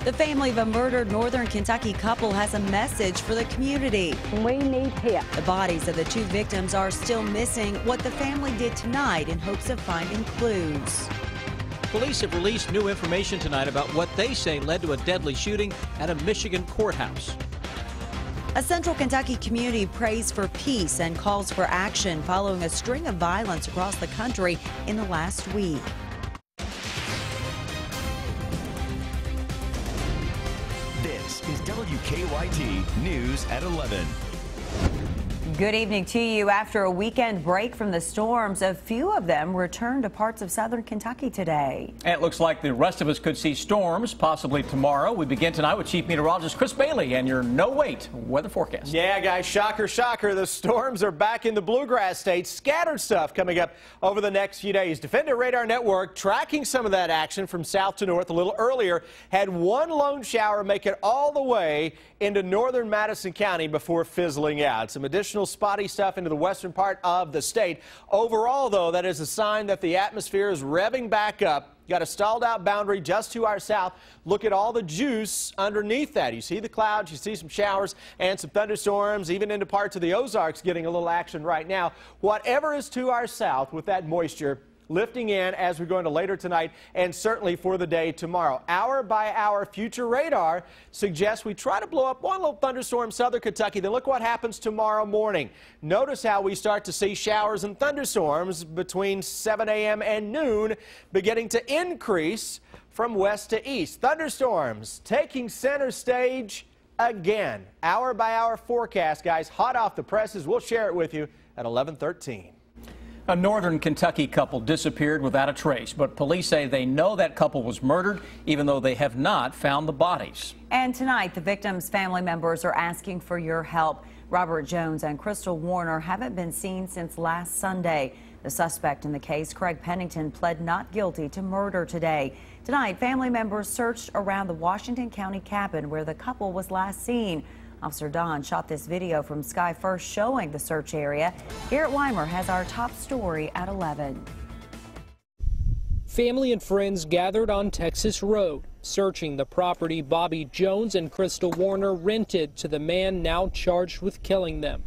The family of a murdered Northern Kentucky couple has a message for the community. We need help. The bodies of the two victims are still missing. What the family did tonight in hopes of finding clues. Police have released new information tonight about what they say led to a deadly shooting at a Michigan courthouse. A Central Kentucky community prays for peace and calls for action following a string of violence across the country in the last week. This is WKYT News at 11. Good evening to you. After a weekend break from the storms, a few of them returned to parts of southern Kentucky today. And it looks like the rest of us could see storms possibly tomorrow. We begin tonight with Chief Meteorologist Chris Bailey and your no-wait weather forecast. Yeah, guys, shocker, shocker. The storms are back in the bluegrass states. Scattered stuff coming up over the next few days. Defender Radar Network tracking some of that action from south to north a little earlier. Had one lone shower make it all the way into northern Madison County before fizzling out. Some additional spotty stuff into the western part of the state. Overall, though, that is a sign that the atmosphere is revving back up. Got a stalled out boundary just to our south. Look at all the juice underneath that. You see the clouds, you see some showers and some thunderstorms, even into parts of the Ozarks getting a little action right now. Whatever is to our south with that moisture lifting in as we go into later tonight and certainly for the day tomorrow. Hour by hour future radar suggests we try to blow up one little thunderstorm southern Kentucky. Then look what happens tomorrow morning. Notice how we start to see showers and thunderstorms between 7 a.m. and noon beginning to increase from west to east. Thunderstorms taking center stage again. Hour by hour forecast, guys, hot off the presses. We'll share it with you at 11:13. A northern Kentucky couple disappeared without a trace, but police say they know that couple was murdered, even though they have not found the bodies. And tonight, the victims' family members are asking for your help. Robert Jones and Crystal Warner haven't been seen since last Sunday. The suspect in the case, Craig Pennington, pled not guilty to murder today. Tonight, family members searched around the Washington County cabin where the couple was last seen. Officer Don shot this video from Sky First showing the search area. Garrett Weimer has our top story at 11. Family and friends gathered on Texas Road, searching the property Bobby Jones and Crystal Warner rented to the man now charged with killing them.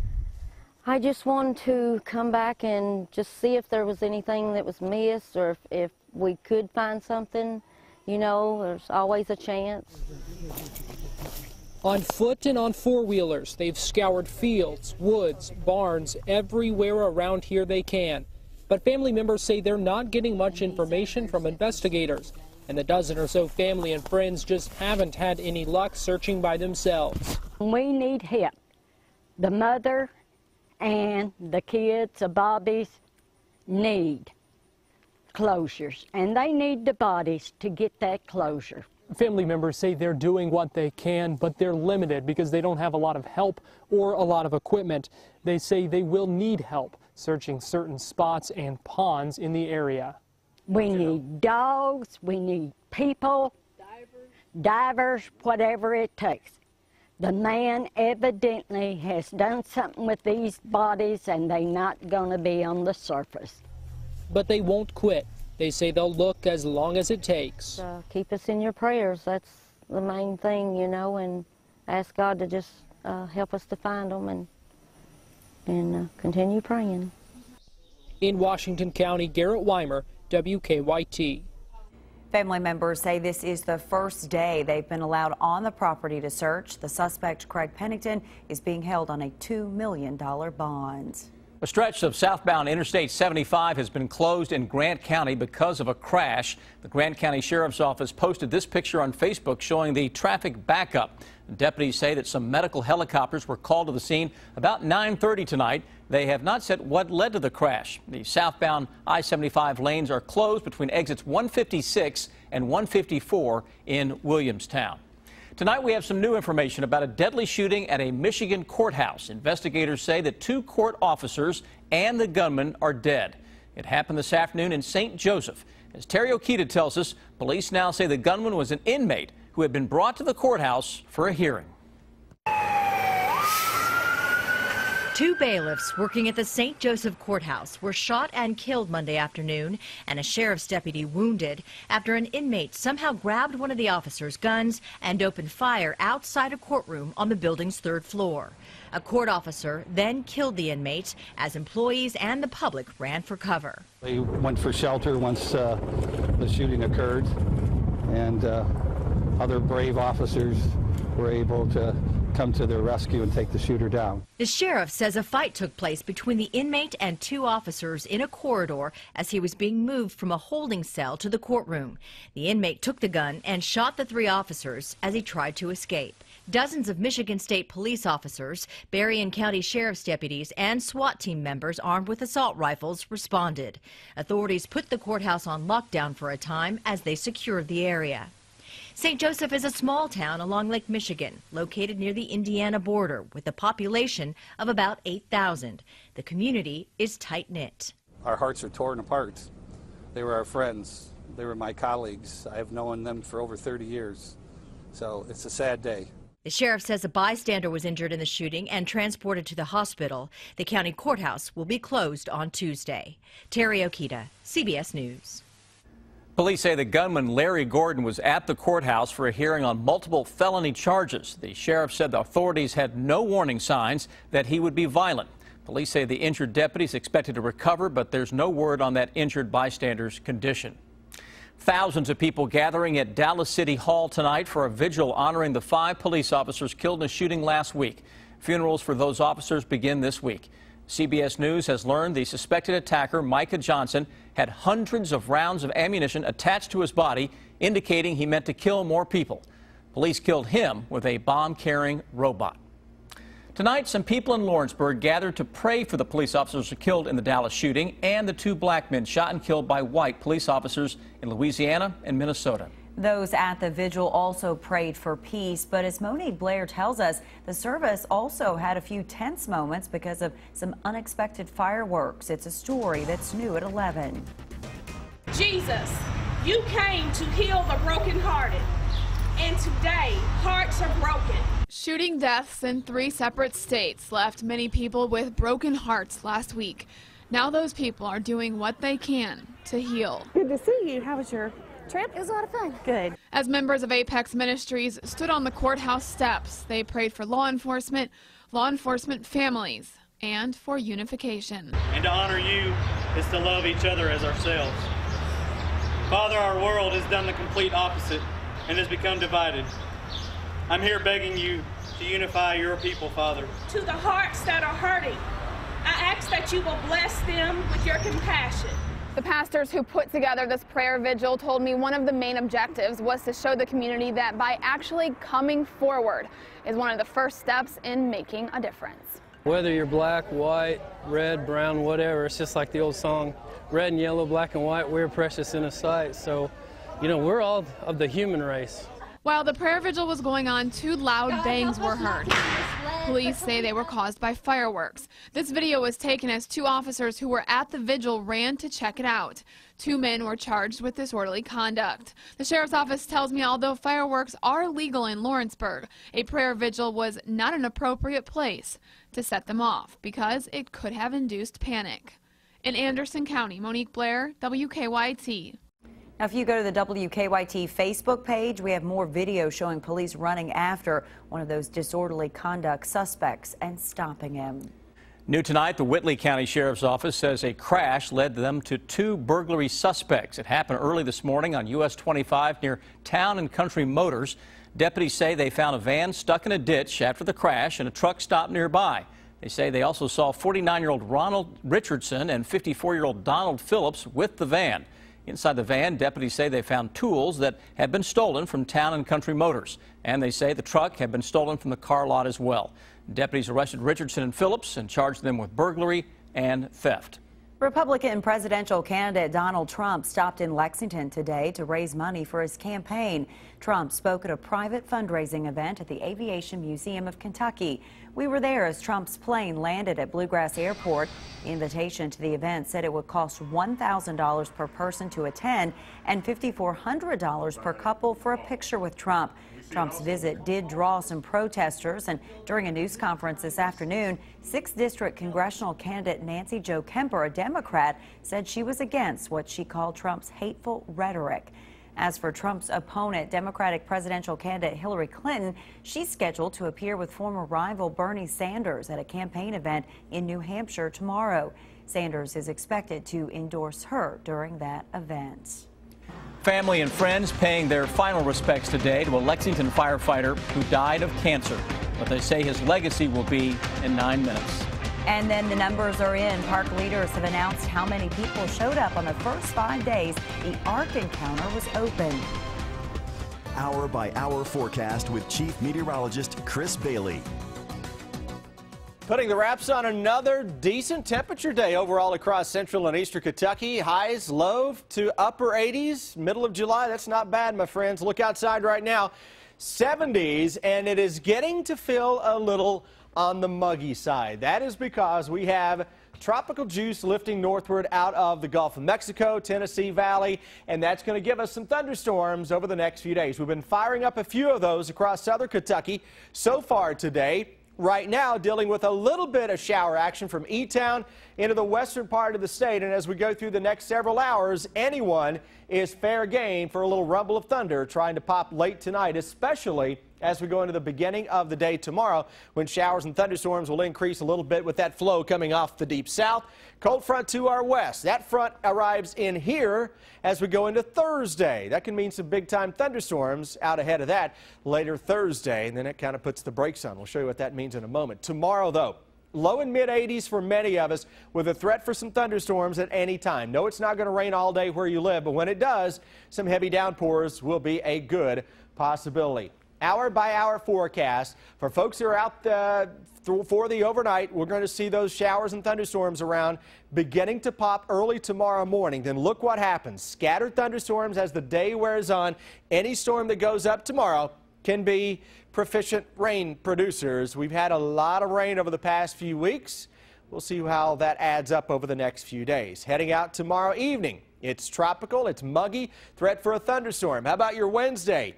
I just wanted to come back and just see if there was anything that was missed or if we could find something. You know, there's always a chance. On foot and on four-wheelers, they've scoured fields, woods, barns, everywhere around here they can. But family members say they're not getting much information from investigators, and the dozen or so family and friends just haven't had any luck searching by themselves. We need help. The mother and the kids, the Bobbies, need closures, and they need the bodies to get that closure. Family members say they're doing what they can, but they're limited because they don't have a lot of help or a lot of equipment. They say they will need help searching certain spots and ponds in the area. We need dogs, we need people, divers, whatever it takes. The man evidently has done something with these bodies and they're not going to be on the surface. But they won't quit. They say they'll look as long as it takes. Keep us in your prayers. That's the main thing, you know, and ask God to just help us to find them and continue praying. In Washington County, Garrett Weimer, WKYT. Family members say this is the first day they've been allowed on the property to search. The suspect, Craig Pennington, is being held on a $2 million bond. A stretch of southbound Interstate 75 has been closed in Grant County because of a crash. The Grant County Sheriff's Office posted this picture on Facebook showing the traffic backup. Deputies say that some medical helicopters were called to the scene about 9:30 tonight. They have not said what led to the crash. The southbound I-75 lanes are closed between exits 156 and 154 in Williamstown. Tonight we have some new information about a deadly shooting at a Michigan courthouse. Investigators say that 2 court officers and the gunman are dead. It happened this afternoon in St. Joseph. As Terry Okita tells us, police now say the gunman was an inmate who had been brought to the courthouse for a hearing. Two bailiffs working at the St. Joseph Courthouse were shot and killed Monday afternoon, and a sheriff's deputy wounded after an inmate somehow grabbed one of the officers' guns and opened fire outside a courtroom on the building's 3rd floor. A court officer then killed the inmate as employees and the public ran for cover. They went for shelter once the shooting occurred, and other brave officers were able to come to their rescue and take the shooter down. The sheriff says a fight took place between the inmate and 2 officers in a corridor as he was being moved from a holding cell to the courtroom. The inmate took the gun and shot the 3 officers as he tried to escape. Dozens of Michigan State police officers, Berrien County Sheriff's deputies, and SWAT team members armed with assault rifles responded. Authorities put the courthouse on lockdown for a time as they secured the area. St. Joseph is a small town along Lake Michigan, located near the Indiana border with a population of about 8,000. The community is tight-knit. Our hearts are torn apart. They were our friends. They were my colleagues. I have known them for over 30 years. So it's a sad day. The sheriff says a bystander was injured in the shooting and transported to the hospital. The county courthouse will be closed on Tuesday. Terry Okita, CBS News. Police say the gunman Larry Gordon was at the courthouse for a hearing on multiple felony charges. The sheriff said the authorities had no warning signs that he would be violent. Police say the injured deputy is expected to recover, but there's no word on that injured bystander's condition. Thousands of people gathering at Dallas City Hall tonight for a vigil honoring the 5 police officers killed in a shooting last week. Funerals for those officers begin this week. CBS News has learned the suspected attacker, Micah Johnson, had hundreds of rounds of ammunition attached to his body, indicating he meant to kill more people. Police killed him with a bomb-carrying robot. Tonight, some people in Lawrenceburg gathered to pray for the police officers killed in the Dallas shooting and the 2 black men shot and killed by white police officers in Louisiana and Minnesota. Those at the vigil also prayed for peace, but as Monique Blair tells us, the service also had a few tense moments because of some unexpected fireworks. It's a story that's new at 11. Jesus, you came to heal the brokenhearted, and today hearts are broken. Shooting deaths in 3 separate states left many people with broken hearts last week. Now those people are doing what they can to heal. Good to see you. How was your trip? It was a lot of fun. Good. As members of Apex Ministries stood on the courthouse steps, they prayed for law enforcement families, and for unification. And to honor you is to love each other as ourselves. Father, our world has done the complete opposite and has become divided. I'm here begging you to unify your people, Father. To the hearts that are hurting, I ask that you will bless them with your compassion. The pastors who put together this prayer vigil told me one of the main objectives was to show the community that by actually coming forward is one of the first steps in making a difference. Whether you're black, white, red, brown, whatever, it's just like the old song, red and yellow, black and white, we're precious in His sight. So, you know, we're all of the human race. While the prayer vigil was going on, 2 loud bangs were heard. Police say they were caused by fireworks. This video was taken as 2 officers who were at the vigil ran to check it out. 2 men were charged with disorderly conduct. The sheriff's office tells me although fireworks are legal in Lawrenceburg, a prayer vigil was not an appropriate place to set them off because it could have induced panic. In Anderson County, Monique Blair, WKYT. Now, if you go to the WKYT Facebook page, we have more video showing police running after one of those disorderly conduct suspects and stopping him. New tonight, the Whitley County Sheriff's Office says a crash led them to 2 burglary suspects. It happened early this morning on US 25 near Town and Country Motors. Deputies say they found a van stuck in a ditch after the crash and a truck stopped nearby. They say they also saw 49-year-old Ronald Richardson and 54-year-old Donald Phillips with the van. Inside the van, deputies say they found tools that had been stolen from Town and Country Motors, and they say the truck had been stolen from the car lot as well. Deputies arrested Richardson and Phillips and charged them with burglary and theft. Republican presidential candidate Donald Trump stopped in Lexington today to raise money for his campaign. Trump spoke at a private fundraising event at the Aviation Museum of Kentucky. We were there as Trump's plane landed at Bluegrass Airport. The invitation to the event said it would cost $1,000 per person to attend and $5,400 per couple for a picture with Trump. Trump's visit did draw some protesters, and during a news conference this afternoon, 6th District congressional candidate Nancy Jo Kemper, a Democrat, said she was against what she called Trump's hateful rhetoric. As for Trump's opponent, Democratic presidential candidate Hillary Clinton, she's scheduled to appear with former rival Bernie Sanders at a campaign event in New Hampshire tomorrow. Sanders is expected to endorse her during that event. Family and friends paying their final respects today to a Lexington firefighter who died of cancer. But they say his legacy will be in 9 minutes. And then the numbers are in. Park leaders have announced how many people showed up on the first 5 days the Ark encounter was open. Hour-by-hour forecast with Chief Meteorologist Chris Bailey. Putting the wraps on another decent temperature day overall across central and eastern Kentucky. Highs low to upper 80s, middle of July. That's not bad, my friends. Look outside right now. 70s, and it is getting to feel a little on the muggy side. That is because we have tropical juice lifting northward out of the Gulf of Mexico, Tennessee Valley, and that's going to give us some thunderstorms over the next few days. We've been firing up a few of those across southern Kentucky so far today. Right now, dealing with a little bit of shower action from E-Town into the western part of the state. And as we go through the next several hours, anyone is fair game for a little rumble of thunder trying to pop late tonight, especially as we go into the beginning of the day tomorrow, when showers and thunderstorms will increase a little bit with that flow coming off the deep south. Cold front to our west. That front arrives in here as we go into Thursday. That can mean some big-time thunderstorms out ahead of that later Thursday, and then it kind of puts the brakes on. We'll show you what that means in a moment. Tomorrow, though, low and mid-80s for many of us, with a threat for some thunderstorms at any time. No, it's not going to rain all day where you live, but when it does, some heavy downpours will be a good possibility. Hour-by-hour forecast for folks who are out for the overnight. We're going to see those showers and thunderstorms around beginning to pop early tomorrow morning. Then look what happens. Scattered thunderstorms as the day wears on. Any storm that goes up tomorrow can be proficient rain producers. We've had a lot of rain over the past few weeks. We'll see how that adds up over the next few days. Heading out tomorrow evening, it's tropical, it's muggy, threat for a thunderstorm. How about your Wednesday?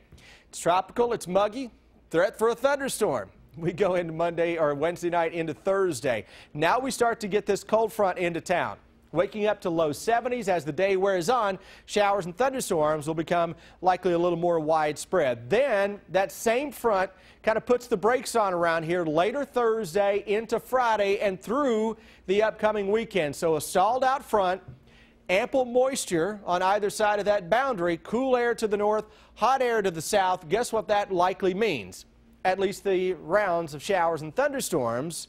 It's tropical, it's muggy, threat for a thunderstorm. We go into Monday or Wednesday night into Thursday. Now we start to get this cold front into town. Waking up to low 70s as the day wears on, showers and thunderstorms will become likely a little more widespread. Then that same front kind of puts the brakes on around here later Thursday into Friday and through the upcoming weekend. So a stalled out front. Ample moisture on either side of that boundary, cool air to the north, hot air to the south. Guess what that likely means? At least the rounds of showers and thunderstorms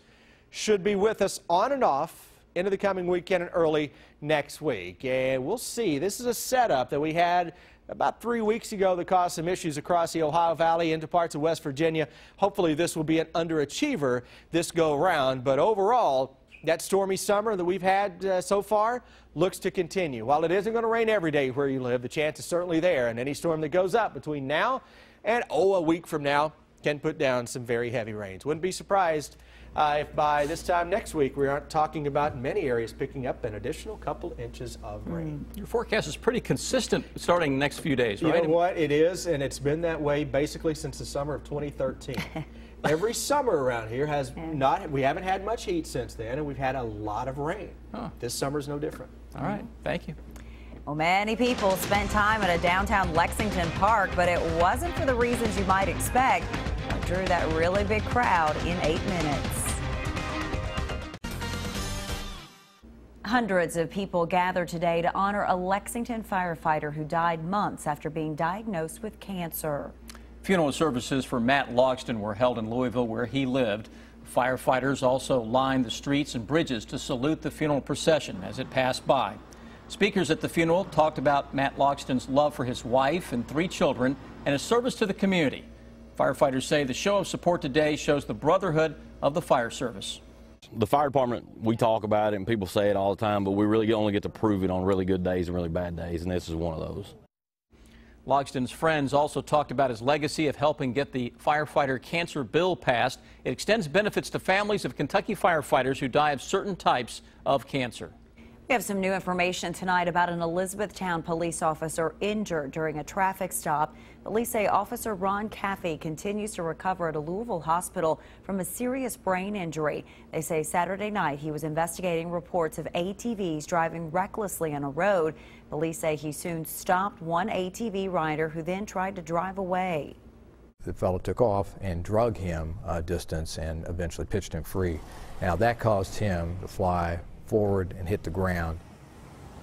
should be with us on and off into the coming weekend and early next week. And we'll see. This is a setup that we had about 3 weeks ago that caused some issues across the Ohio Valley into parts of West Virginia. Hopefully this will be an underachiever this go around, but overall, that stormy summer that we've had so far looks to continue. While it isn't going to rain every day where you live, the chance is certainly there, and any storm that goes up between now and, a week from now can put down some very heavy rains. Wouldn't be surprised if by this time next week we aren't talking about in many areas picking up an additional couple inches of rain. Your forecast is pretty consistent starting the next few days, right? You know what? It is, and it's been that way basically since the summer of 2013. Every summer around here we haven't had much heat since then, and we've had a lot of rain. This summer's no different. All right, thank you. Well, many people spent time at a downtown Lexington park, but it wasn't for the reasons you might expect. It drew that really big crowd in 8 minutes. Hundreds of people gathered today to honor a Lexington firefighter who died months after being diagnosed with cancer. Funeral services for Matt Logston were held in Louisville, where he lived. Firefighters also lined the streets and bridges to salute the funeral procession as it passed by. Speakers at the funeral talked about Matt Logston's love for his wife and 3 children and his service to the community. Firefighters say the show of support today shows the brotherhood of the fire service. The fire department, we talk about it and people say it all the time, but we really only get to prove it on really good days and really bad days, and this is one of those. Logston's friends also talked about his legacy of helping get the firefighter cancer bill passed. It extends benefits to families of Kentucky firefighters who die of certain types of cancer. We have some new information tonight about an Elizabethtown police officer injured during a traffic stop. Police say Officer Ron Caffey continues to recover at a Louisville hospital from a serious brain injury. They say Saturday night he was investigating reports of ATVs driving recklessly on a road. Police say he soon stopped one ATV rider who then tried to drive away. The fellow took off and drug him a distance and eventually pitched him free. Now that caused him to fly forward and hit the ground.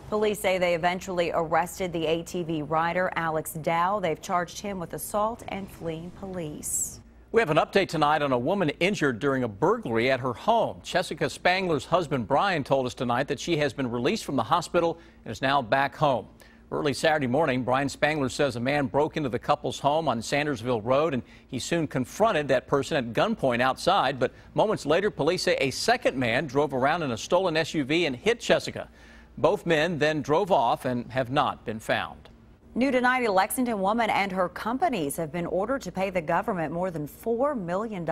Police say they eventually arrested the ATV rider, Alex Dow. They've charged him with assault and fleeing police. We have an update tonight on a woman injured during a burglary at her home. Jessica Spangler's husband, Brian, told us tonight that she has been released from the hospital and is now back home. Early Saturday morning, Brian Spangler says a man broke into the couple's home on Sandersville Road, and he soon confronted that person at gunpoint outside. But moments later, police say a second man drove around in a stolen SUV and hit Jessica. Both men then drove off and have not been found. New tonight, a Lexington woman and her companies have been ordered to pay the government more than $4 million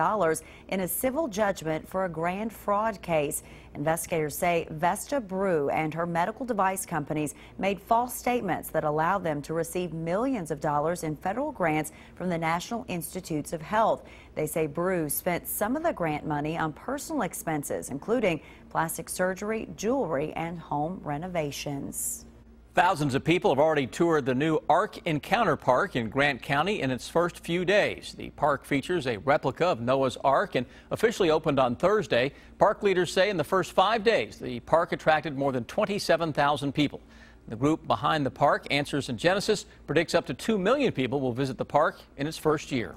in a civil judgment for a grand fraud case. Investigators say Vesta Brew and her medical device companies made false statements that allowed them to receive millions of dollars in federal grants from the National Institutes of Health. They say Brew spent some of the grant money on personal expenses, including plastic surgery, jewelry, and home renovations. Thousands of people have already toured the new Ark Encounter Park in Grant County in its first few days. The park features a replica of Noah's Ark and officially opened on Thursday. Park leaders say in the first 5 days, the park attracted more than 27,000 people. The group behind the park, Answers in Genesis, predicts up to 2 million people will visit the park in its first year.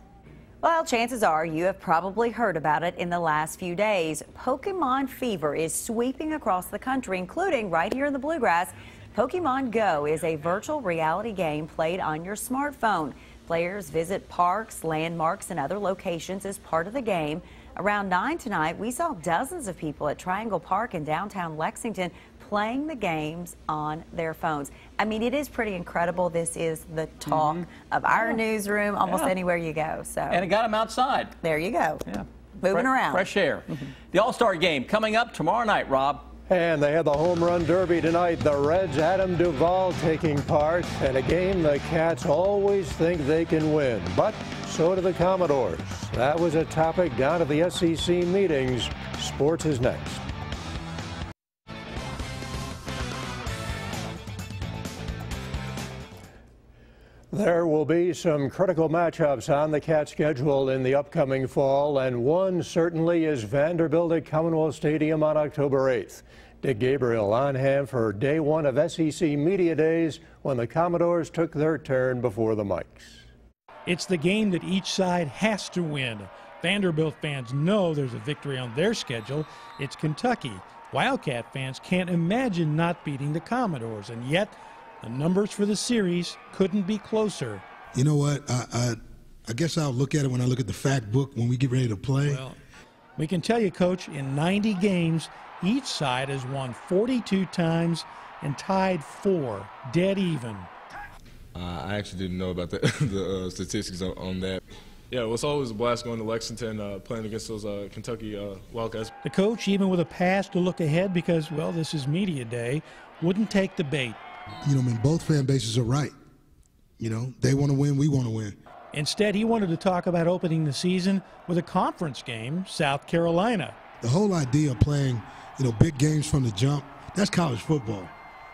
Well, chances are you have probably heard about it in the last few days. Pokemon fever is sweeping across the country, including right here in the Bluegrass. Pokemon Go is a virtual reality game played on your smartphone. Players visit parks, landmarks, and other locations as part of the game. Around 9 tonight, we saw dozens of people at Triangle Park in downtown Lexington playing the games on their phones. I mean, it is pretty incredible. This is the talk of our newsroom almost anywhere you go. So. And it got them outside. There you go. Yeah. Moving around. Fresh air. The All-Star game coming up tomorrow night, Rob. And they had the home run derby tonight. The Reds' Adam Duvall taking part in a game the Cats always think they can win. But so do the Commodores. That was a topic down at the SEC meetings. Sports is next. There will be some critical matchups on the Cat schedule in the upcoming fall, and one certainly is Vanderbilt at Commonwealth Stadium on October 8th. Dick Gabriel on hand for day one of SEC Media Days when the Commodores took their turn before the mics. It's the game that each side has to win. Vanderbilt fans know there's a victory on their schedule. It's Kentucky. Wildcat fans can't imagine not beating the Commodores, and yet the numbers for the series couldn't be closer. You know what? I guess I'll look at it when I look at the fact book when we get ready to play. Well, we can tell you, Coach, in 90 games, each side has won 42 times and tied 4, dead even. I actually didn't know about the statistics on that. Yeah, it was always a blast going to Lexington, playing against those Kentucky Wildcats. The coach, even with a pass to look ahead because, well, this is media day, wouldn't take the bait. You know, I mean, both fan bases are right. You know, they want to win, we want to win. Instead, he wanted to talk about opening the season with a conference game, South Carolina. The whole idea of playing, you know, big games from the jump, that's college football.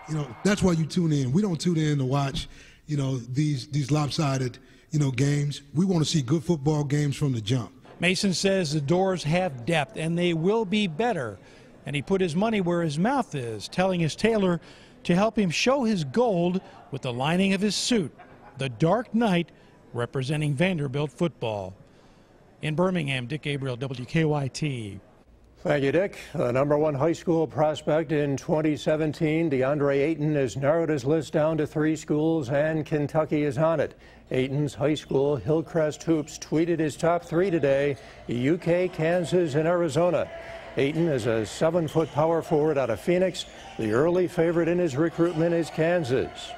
You know, that's why you tune in. We don't tune in to watch, you know, these lopsided, you know, games. We want to see good football games from the jump. Mason says the doors have depth and they will be better. And he put his money where his mouth is, telling his tailor to help him show his gold with the lining of his suit, the dark knight representing Vanderbilt football. In Birmingham, Dick Gabriel, WKYT. Thank you, Dick. The #1 high school prospect in 2017, DeAndre Ayton, has narrowed his list down to 3 schools, and Kentucky is on it. Ayton's high school, Hillcrest Hoops, tweeted his top 3 today: UK, Kansas, and Arizona. Ayton is a 7-foot power forward out of Phoenix. The early favorite in his recruitment is Kansas.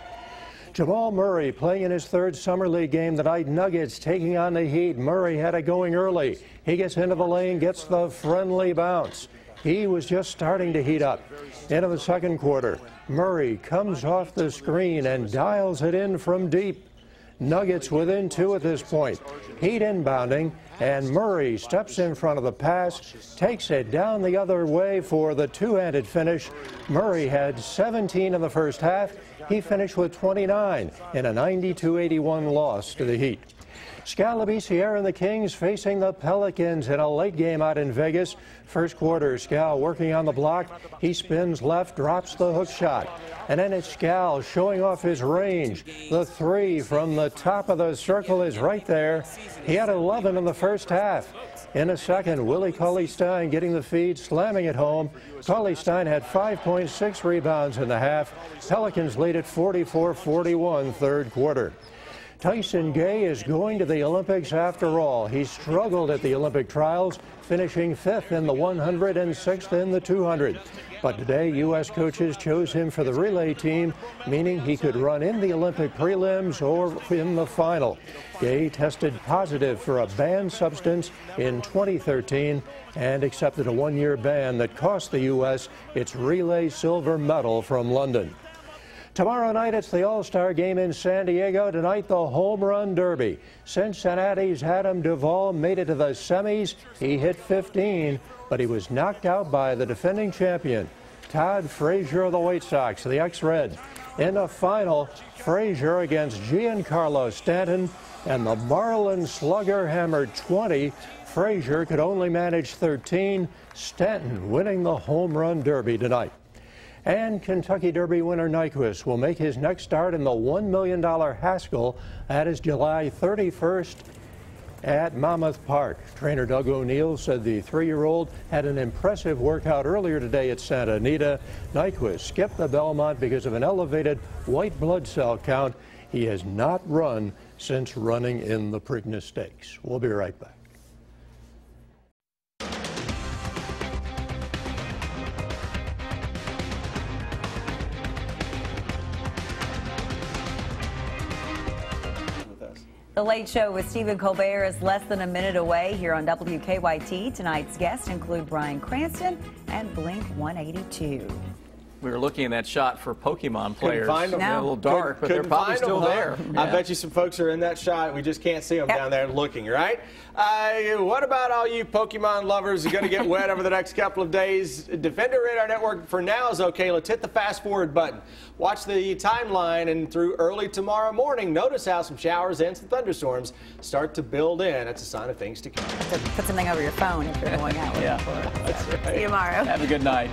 Jamal Murray playing in his 3rd Summer League game tonight. Nuggets taking on the Heat. Murray had it going early. He gets into the lane, gets the friendly bounce. He was just starting to heat up. Into the second quarter, Murray comes off the screen and dials it in from deep. Nuggets within 2 at this point. Heat inbounding, and Murray steps in front of the pass, takes it down the other way for the two-handed finish. Murray had 17 in the first half. He finished with 29 in a 92-81 loss to the Heat. Scalaby, Sierra, and the Kings facing the Pelicans in a late game out in Vegas. First quarter, Scal working on the block. He spins left, drops the hook shot. And then it's Scal showing off his range. The three from the top of the circle is right there. He had 11 in the first half. In a second, Willie Cauley-Stein getting the feed, slamming it home. Cauley-Stein had 5.6 rebounds in the half. Pelicans lead at 44-41 third quarter. Tyson Gay is going to the Olympics after all. He struggled at the Olympic trials, finishing 5th in the 100 and 6th in the 200. But today, U.S. coaches chose him for the relay team, meaning he could run in the Olympic prelims or in the final. Gay tested positive for a banned substance in 2013 and accepted a one-year ban that cost the U.S. its relay silver medal from London. Tomorrow night, it's the All-Star game in San Diego. Tonight, the Home Run Derby. Cincinnati's Adam Duvall made it to the semis. He hit 15, but he was knocked out by the defending champion, Todd Frazier of the White Sox, the ex-Red. In the final, Frazier against Giancarlo Stanton, and the Marlin slugger hammered 20. Frazier could only manage 13. Stanton winning the Home Run Derby tonight. And Kentucky Derby winner Nyquist will make his next start in the $1 million Haskell. That is July 31st at Monmouth Park. Trainer Doug O'Neill said the 3-year-old had an impressive workout earlier today at Santa Anita. Nyquist skipped the Belmont because of an elevated white blood cell count. He has not run since running in the Preakness Stakes. We'll be right back. The Late Show with Stephen Colbert is less than a minute away here on WKYT. Tonight's guests include Bryan Cranston and Blink 182. We were looking at that shot for Pokemon players. Couldn't find them. Yeah, a little dark, but they're probably still there. I bet you some folks are in that shot. We just can't see them down there looking, right? What about all you Pokemon lovers who are going to get wet over the next couple of days? Defender Radar Network for now is okay. Let's hit the fast forward button. Watch the timeline, and through early tomorrow morning, notice how some showers and some thunderstorms start to build in. That's a sign of things to come. Put something over your phone if you're going out. Yeah, that's right. See you tomorrow. Have a good night.